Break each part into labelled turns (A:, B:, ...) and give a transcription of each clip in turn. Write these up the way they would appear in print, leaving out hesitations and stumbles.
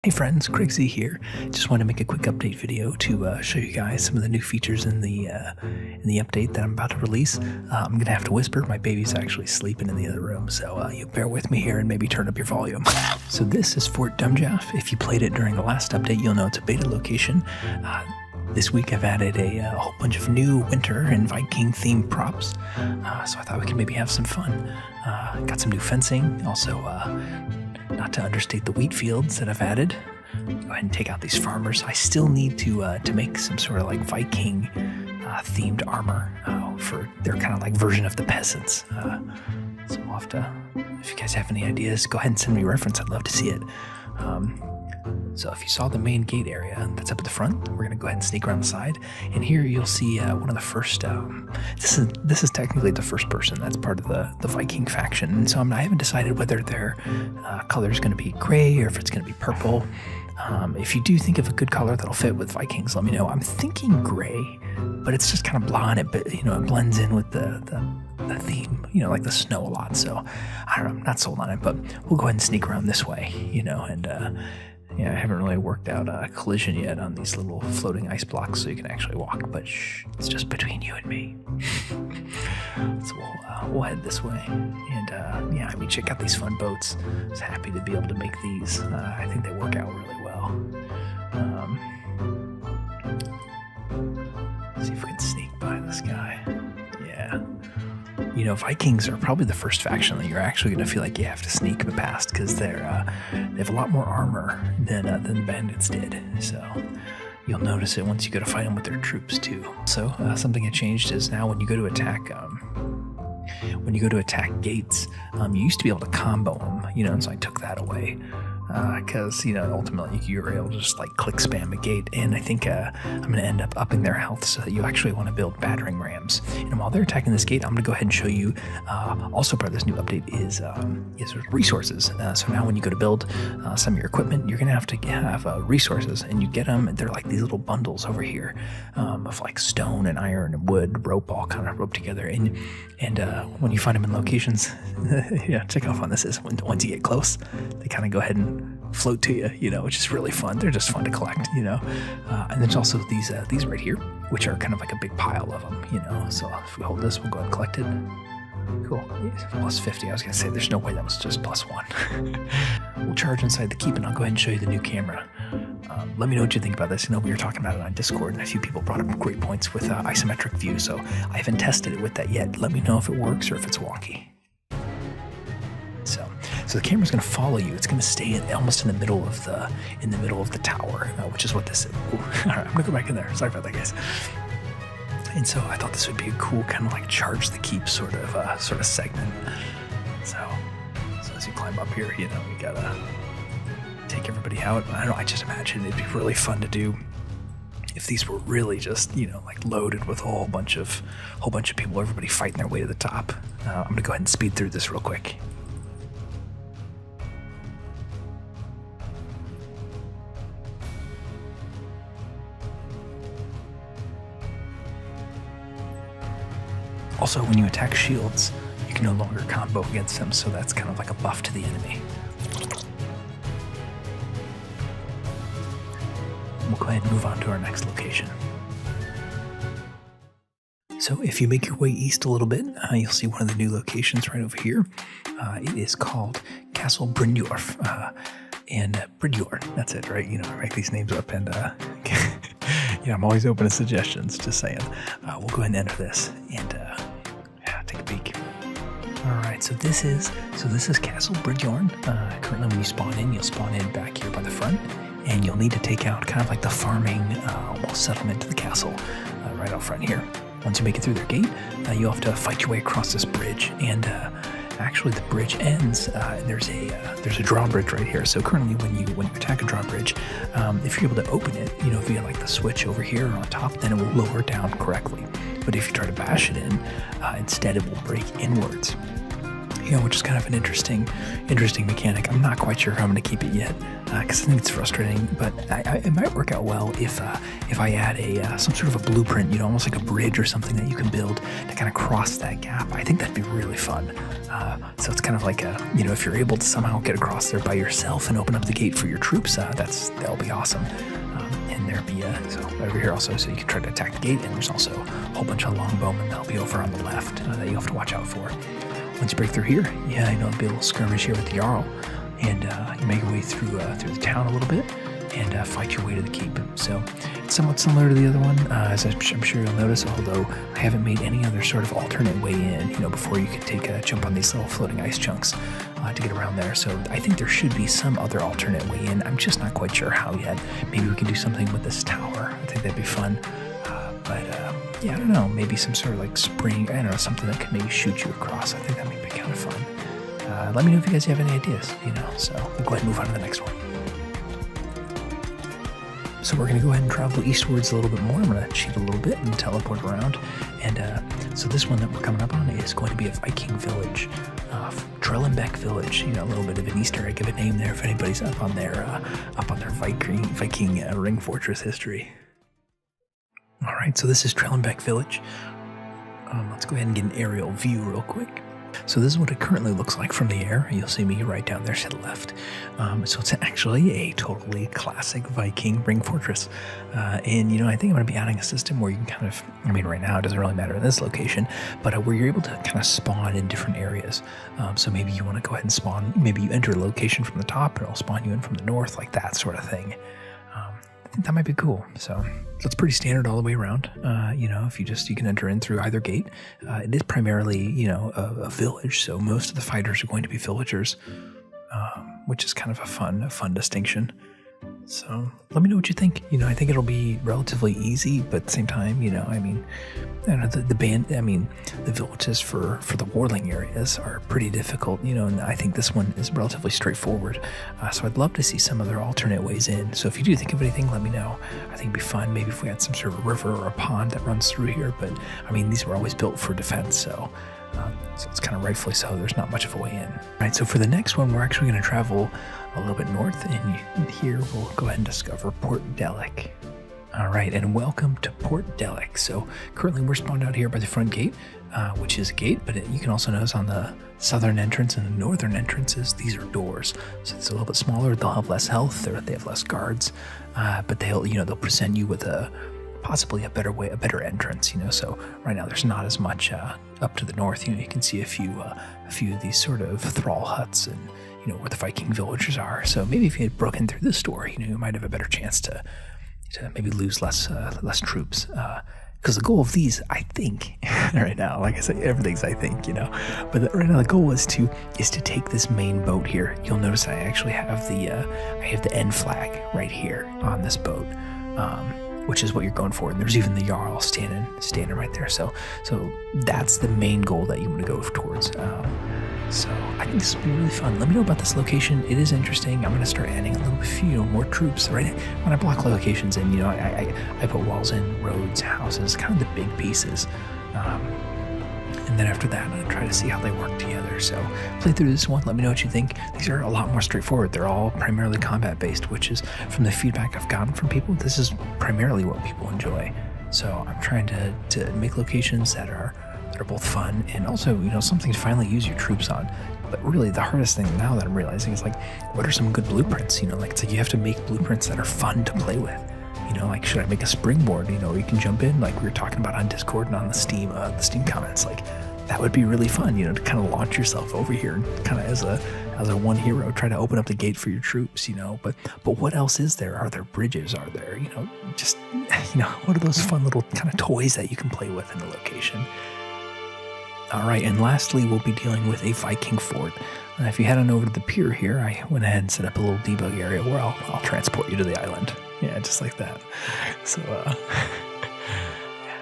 A: Hey friends, Craig Z here. Just want to make a quick update video to show you guys some of the new features in the update that I'm about to release. I'm gonna have to whisper. My baby's actually sleeping in the other room, so you bear with me here and maybe turn up your volume. So this is Fort Dumbjaf. If you played it during the last update, you'll know it's a beta location. This week I've added a whole bunch of new winter and Viking themed props, so I thought we could maybe have some fun. Got some new fencing, also. Not to understate the wheat fields that I've added. Go ahead and take out these farmers. I still need to make some sort of like Viking themed armor for their kind of like version of the peasants. So we'll have to, if you guys have any ideas, go ahead and send me a reference. I'd love to see it. So if you saw the main gate area that's up at the front, we're going to go ahead and sneak around the side. And here you'll see one of the first, this is technically the first person that's part of the Viking faction. And so I haven't decided whether their color is going to be gray or if it's going to be purple. If you do think of a good color that'll fit with Vikings, let me know. I'm thinking gray, but it's just kind of blonde. It blends in with the theme, like the snow a lot. So I don't know, I'm not sold on it, but we'll go ahead and sneak around this way, and I haven't really worked out a collision yet on these little floating ice blocks so you can actually walk, but shh, it's just between you and me. So we'll head this way, and check out these fun boats. I was happy to be able to make these. I think they work out really well. See if we can sneak by this guy. Yeah. Vikings are probably the first faction that you're actually going to feel like you have to sneak past because they have a lot more armor than the bandits did. So you'll notice it once you go to fight them with their troops too. So something that changed is now when you go to attack gates, you used to be able to combo them, and so I took that away. Because ultimately you're able to just like click spam a gate, and I think I'm going to end up upping their health so that you actually want to build battering rams. And while they're attacking this gate, I'm going to go ahead and show you. Also, part of this new update is resources. So now when you go to build some of your equipment, you're going to have resources, and you get them. They're like these little bundles over here of like stone and iron and wood, rope, all kind of roped together. And when you find them in locations, check off on this is once you get close, they kind of go ahead and float to you, which is really fun. They're just fun to collect, and there's also these right here, which are kind of like a big pile of them, so if we hold this, we'll go ahead and collect it. Cool. Plus 50. I was gonna say there's no way that was just plus 1. We'll charge inside the keep, and I'll go ahead and show you the new camera. Let me know what you think about this. We were talking about it on Discord, and a few people brought up great points with isometric view, so I haven't tested it with that yet. Let me know if it works or if it's wonky. So the camera's going to follow you. It's going to stay almost in the middle of the tower, which is what this is. Ooh, all right, I'm going to go back in there. Sorry about that, guys. And so I thought this would be a cool kind of like charge the keep sort of segment. So as you climb up here, you gotta take everybody out. I just imagine it'd be really fun to do if these were really just like loaded with a whole bunch of people, everybody fighting their way to the top. I'm going to go ahead and speed through this real quick. Also, when you attack shields, you can no longer combo against them, so that's kind of like a buff to the enemy. We'll go ahead and move on to our next location. So if you make your way east a little bit, you'll see one of the new locations right over here. It is called Castle Bridjorn. And Bridjorn, that's it, right? I write these names up, and I'm always open to suggestions, just saying. We'll go ahead and enter this, and take a peek. Alright, so this is Castle Bridjorn. Currently when you spawn in, you'll spawn in back here by the front, and you'll need to take out kind of like the farming almost settlement to the castle right out front here. Once you make it through their gate, you'll have to fight your way across this bridge, and actually the bridge ends, there's a drawbridge right here. So currently when you attack a drawbridge, if you're able to open it, via like the switch over here on top, then it will lower down correctly. But if you try to bash it in, instead it will break inwards. which is kind of an interesting mechanic. I'm not quite sure how I'm going to keep it yet, because I think it's frustrating. But it might work out well if I add some sort of a blueprint, almost like a bridge or something that you can build to kind of cross that gap. I think that'd be really fun. So it's kind of like if you're able to somehow get across there by yourself and open up the gate for your troops, that'll be awesome. And there'll be so over here also, so you can try to attack the gate. And there's also a whole bunch of longbowmen that'll be over on the left that you have to watch out for. Once you break through here, there'll be a little skirmish here with the Jarl, and you make your way through the town a little bit and fight your way to the keep. So it's somewhat similar to the other one, as I'm sure you'll notice, although I haven't made any other sort of alternate way in, before you can take a jump on these little floating ice chunks to get around there. So I think there should be some other alternate way in. I'm just not quite sure how yet. Maybe we can do something with this tower. I think that'd be fun. I don't know, maybe some sort of like spring, something that could maybe shoot you across. I think that might be kind of fun. Let me know if you guys have any ideas, so we'll go ahead and move on to the next one. So we're going to go ahead and travel eastwards a little bit more. I'm going to cheat a little bit and teleport around. And so this one that we're coming up on is going to be a Viking village, Trellenbec Village. A little bit of an Easter egg of a name there if anybody's up on their Viking ring fortress history. All right, so this is Trellenbec Village. Let's go ahead and get an aerial view real quick. So this is what it currently looks like from the air. You'll see me right down there to the left. So it's actually a totally classic Viking ring fortress. And, I think I'm going to be adding a system where you can kind of, right now it doesn't really matter in this location, but where you're able to kind of spawn in different areas. So maybe you want to go ahead and spawn, maybe you enter a location from the top and it'll spawn you in from the north, like that sort of thing. I think that might be cool. So it's pretty standard all the way around. If you can enter in through either gate. It is primarily, a village. So most of the fighters are going to be villagers, which is kind of a fun distinction. So let me know what you think. I think it'll be relatively easy, but at the same time, I don't know, the villages for the warling areas are pretty difficult, and I think this one is relatively straightforward. So I'd love to see some other alternate ways in. So if you do think of anything, let me know. I think it'd be fun. Maybe if we had some sort of river or a pond that runs through here, but these were always built for defense. So it's kind of rightfully so. There's not much of a way in. All right, so for the next one, we're actually going to travel a little bit north, and here we'll go ahead and discover Port Dellic. All right, and welcome to Port Dellic. So currently we're spawned out here by the front gate, which is a gate, but you can also notice on the southern entrance and the northern entrances, these are doors. So it's a little bit smaller. They'll have less health. They have less guards, but they'll present you with possibly a better entrance. So right now there's not as much up to the north. You can see a few of these sort of thrall huts and where the Viking villagers are. So maybe if you had broken through this door, you might have a better chance to maybe lose less troops. Because the goal of these, I think, right now, like I said, everything's I think, but right now the goal is to take this main boat here. You'll notice I actually have the end flag right here on this boat. Which is what you're going for. And there's even the Jarl standing right there. So that's the main goal that you want to go towards. So I think this will be really fun. Let me know about this location. It is interesting. I'm going to start adding a little few more troops. Right when I block locations in, I put walls in, roads, houses, kind of the big pieces. And then after that, I'm going to try to see how they work together. So play through this one. Let me know what you think. These are a lot more straightforward. They're all primarily combat based, which is from the feedback I've gotten from people. This is primarily what people enjoy. So I'm trying to make locations that are both fun and also, something to finally use your troops on. But really the hardest thing now that I'm realizing is what are some good blueprints? It's like you have to make blueprints that are fun to play with. Should I make a springboard, where you can jump in, like we were talking about on Discord and on the Steam comments, that would be really fun, to kind of launch yourself over here and kind of as a one hero, try to open up the gate for your troops, but what else is there? Are there bridges? Are there, what are those fun little kind of toys that you can play with in the location? All right, and lastly, we'll be dealing with a Viking fort. If you head on over to the pier here, I went ahead and set up a little debug area where I'll transport you to the island. Yeah, just like that. So,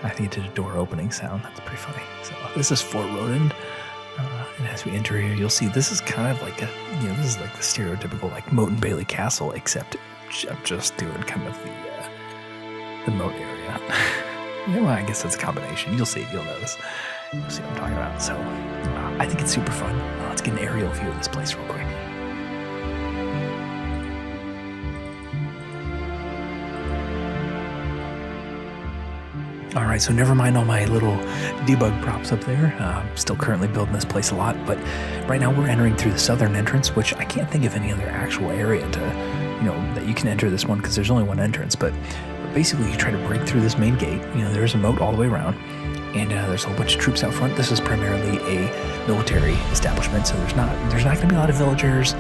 A: I think it did a door opening sound. That's pretty funny. So this is Fort Rotand. And as we enter here, you'll see this is kind of like this is like the stereotypical Moat and Bailey Castle, except I'm just doing kind of the moat area. Well, I guess it's a combination. You'll see. You'll notice. You'll see what I'm talking about. So I think it's super fun. Let's get an aerial view of this place real quick. Alright, so never mind all my little debug props up there. I'm still currently building this place a lot, but right now we're entering through the southern entrance, which I can't think of any other actual area to, that you can enter this one because there's only one entrance, but basically you try to break through this main gate. There's a moat all the way around, and there's a whole bunch of troops out front. This is primarily a military establishment, so there's not going to be a lot of villagers,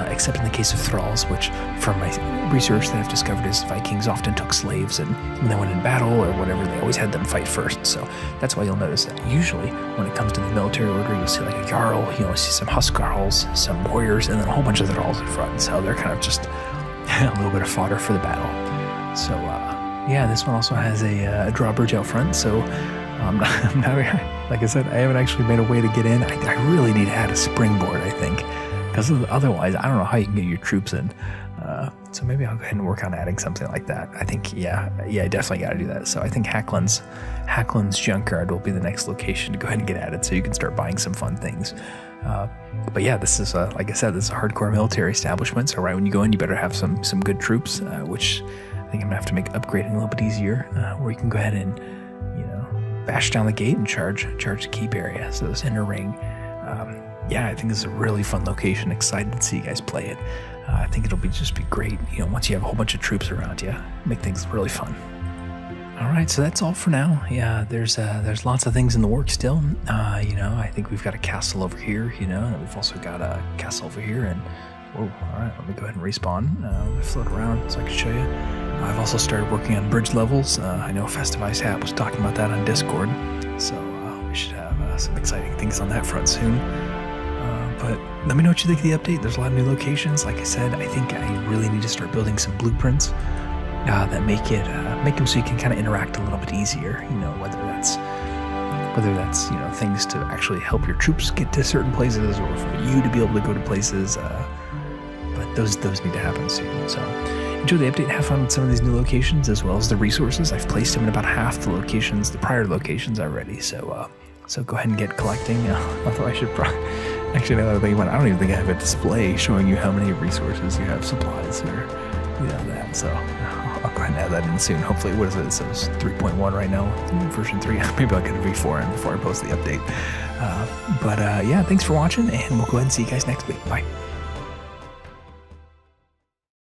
A: except in the case of thralls, which from my research that I've discovered is Vikings often took slaves, and when they went in battle or whatever, they always had them fight first. So that's why you'll notice that usually when it comes to the military order, you'll see like a jarl, you'll see some huskarls, some warriors, and then a whole bunch of thralls in front. So they're kind of just a little bit of fodder for the battle. So yeah, this one also has a drawbridge out front, so I'm not, like I said, I haven't actually made a way to get in. I really need to add a springboard, I think, because otherwise I don't know how you can get your troops in. So maybe I'll go ahead and work on adding something like that. I think, yeah, I definitely got to do that. So I think Hackland's Junkyard will be the next location to go ahead and get added, so you can start buying some fun things. But yeah, this is, like I said, this is a hardcore military establishment, so right when you go in, you better have some good troops, which I think I'm going to have to make upgrading a little bit easier, where you can go ahead and, bash down the gate and charge the keep area, so this inner ring. Yeah, I think this is a really fun location. Excited to see you guys play it. I think it'll just be great, once you have a whole bunch of troops around you, make things really fun. All right, so that's all for now. Yeah, there's lots of things in the works still. I think we've got a castle over here, and we've also got a castle over here, and whoa, all right, let me go ahead and respawn. Let me float around so I can show you. I've also started working on bridge levels. I know Festive Ice Hat was talking about that on Discord, so we should have some exciting things on that front soon. But let me know what you think of the update. There's a lot of new locations. Like I said, I think I really need to start building some blueprints that make them so you can kind of interact a little bit easier. Whether that's things to actually help your troops get to certain places, or for you to be able to go to places. But those need to happen soon. So enjoy the update. Have fun with some of these new locations as well as the resources. I've placed them in about half the locations, the prior locations already. So go ahead and get collecting. Although I should probably. Actually, now that I think about it, I don't even think I have a display showing you how many resources you have, supplies, or that. So I'll go ahead and add that in soon. Hopefully, what is it? It says 3.1 right now, version 3. Maybe I'll get a V4 in before I post the update. But yeah, thanks for watching, and we'll go ahead and see you guys next week. Bye.